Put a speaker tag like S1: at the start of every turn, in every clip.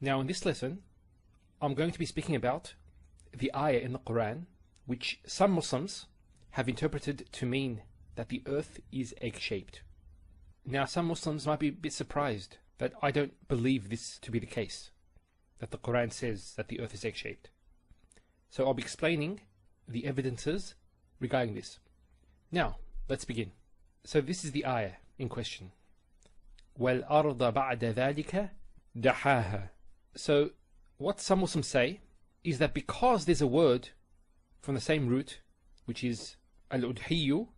S1: Now in this lesson, I'm going to be speaking about the ayah in the Quran, which some Muslims have interpreted to mean that the earth is egg-shaped. Now some Muslims might be a bit surprised that I don't believe this to be the case, that the Quran says that the earth is egg-shaped. So I'll be explaining the evidences regarding this. Now, let's begin. So this is the ayah in question. وَالْأَرْضَ بَعْدَ ذَلِكَ دَحَاهَا. So what some Muslims say is that because there's a word from the same root, which is al-udhiyu,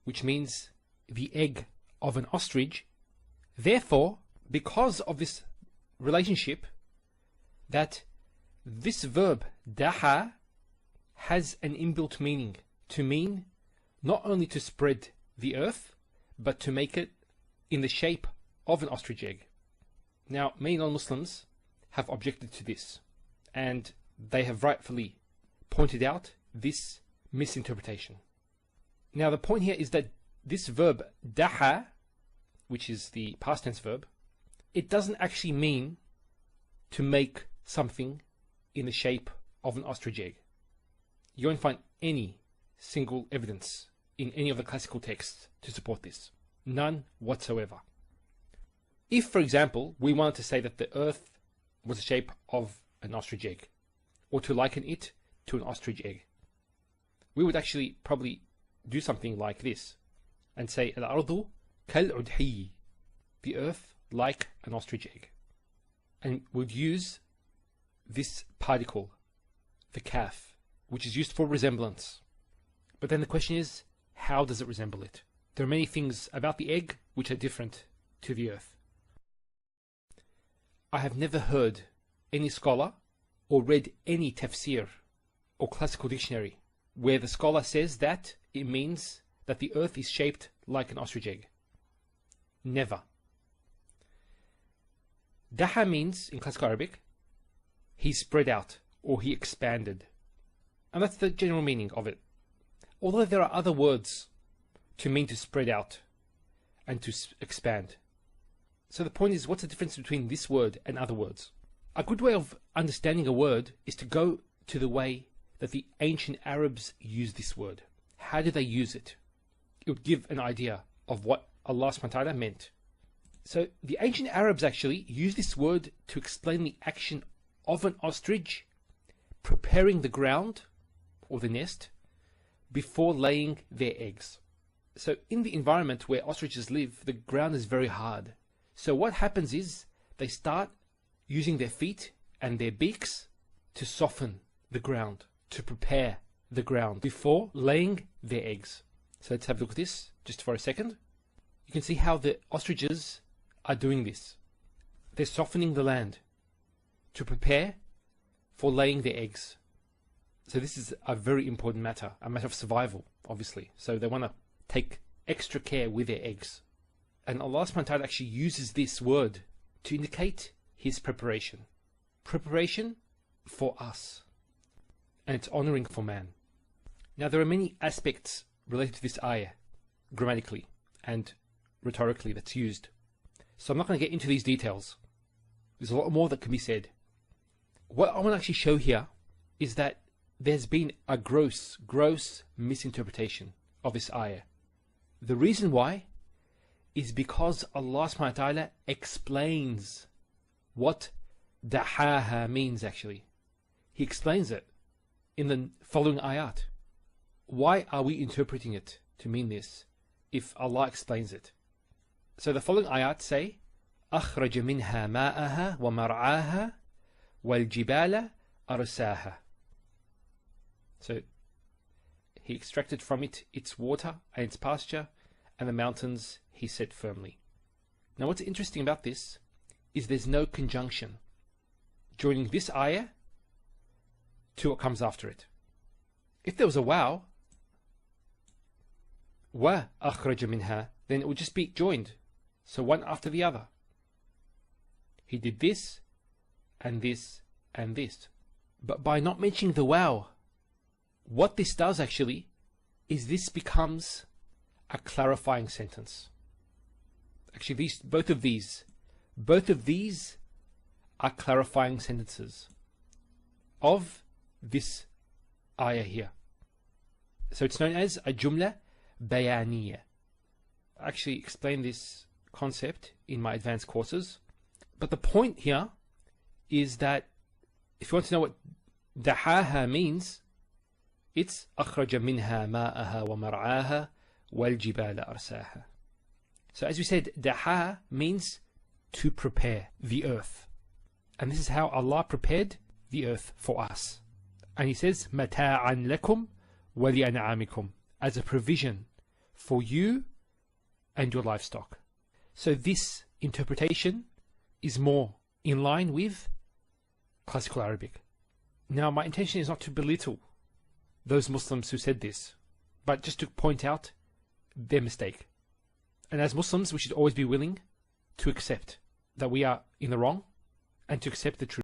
S1: which means the egg of an ostrich, therefore, because of this relationship, that this verb daha has an inbuilt meaning, to mean not only to spread the earth, but to make it in the shape of an ostrich egg. Now, many non-Muslims have objected to this, and they have rightfully pointed out this misinterpretation. Now, the point here is that this verb daha, which is the past tense verb, it doesn't actually mean to make something in the shape of an ostrich egg. You won't find any single evidence in any of the classical texts to support this. None whatsoever. If, for example, we wanted to say that the earth was the shape of an ostrich egg, or to liken it to an ostrich egg, we would actually probably do something like this and say al-ardu kal-udhi, the earth like an ostrich egg, and would use this particle, the kaf, which is used for resemblance. But then the question is, how does it resemble it? There are many things about the egg which are different to the earth. I have never heard any scholar or read any tafsir or classical dictionary where the scholar says that it means that the earth is shaped like an ostrich egg. Never. Daha means, in classical Arabic, he spread out or he expanded. And that's the general meaning of it. Although there are other words to mean to spread out and to expand. So the point is, what's the difference between this word and other words? A good way of understanding a word is to go to the way that the ancient Arabs used this word. How do they use it? It would give an idea of what Allah subhanahu wa ta'ala meant. So the ancient Arabs actually used this word to explain the action of an ostrich preparing the ground or the nest before laying their eggs. So in the environment where ostriches live, the ground is very hard. So what happens is they start using their feet and their beaks to soften the ground, to prepare the ground before laying their eggs. So let's have a look at this just for a second. You can see how the ostriches are doing this. They're softening the land to prepare for laying their eggs. So this is a very important matter, a matter of survival, obviously. So they want to take extra care with their eggs. And Allah subhanahu wa ta'ala actually uses this word to indicate His preparation. Preparation for us. And it's honoring for man. Now there are many aspects related to this ayah, grammatically and rhetorically, that's used. So I'm not going to get into these details. There's a lot more that can be said. What I want to actually show here is that there's been a gross misinterpretation of this ayah. The reason why is because Allah subhanahu wa ta'ala explains what dahaha means actually. He explains it in the following ayat. Why are we interpreting it to mean this if Allah explains it? So the following ayat say, أخرج منها ماءها ومرعاها والجبال أرساها. So He extracted from it its water and its pasture, and the mountains He set firmly. Now what's interesting about this is there's no conjunction joining this ayah to what comes after it. If there was a waw, wa akhraja minha, then it would just be joined, so one after the other. He did this and this and this. But by not mentioning the waw, what this does actually is this becomes a clarifying sentence. Actually, both of these are clarifying sentences of this ayah here. So it's known as a jumla bayaniya. I actually explained this concept in my advanced courses. But the point here is that if you want to know what dahaha means, it's أخرج منها ماءها ومرعاها والجبال أرساها. So as we said, daha means to prepare the earth. And this is how Allah prepared the earth for us. And He says, مَتَاعًا لَكُمْ وَلِأَنْعَامِكُمْ, as a provision for you and your livestock. So this interpretation is more in line with classical Arabic. Now, my intention is not to belittle those Muslims who said this, but just to point out their mistake. And as Muslims, we should always be willing to accept that we are in the wrong and to accept the truth.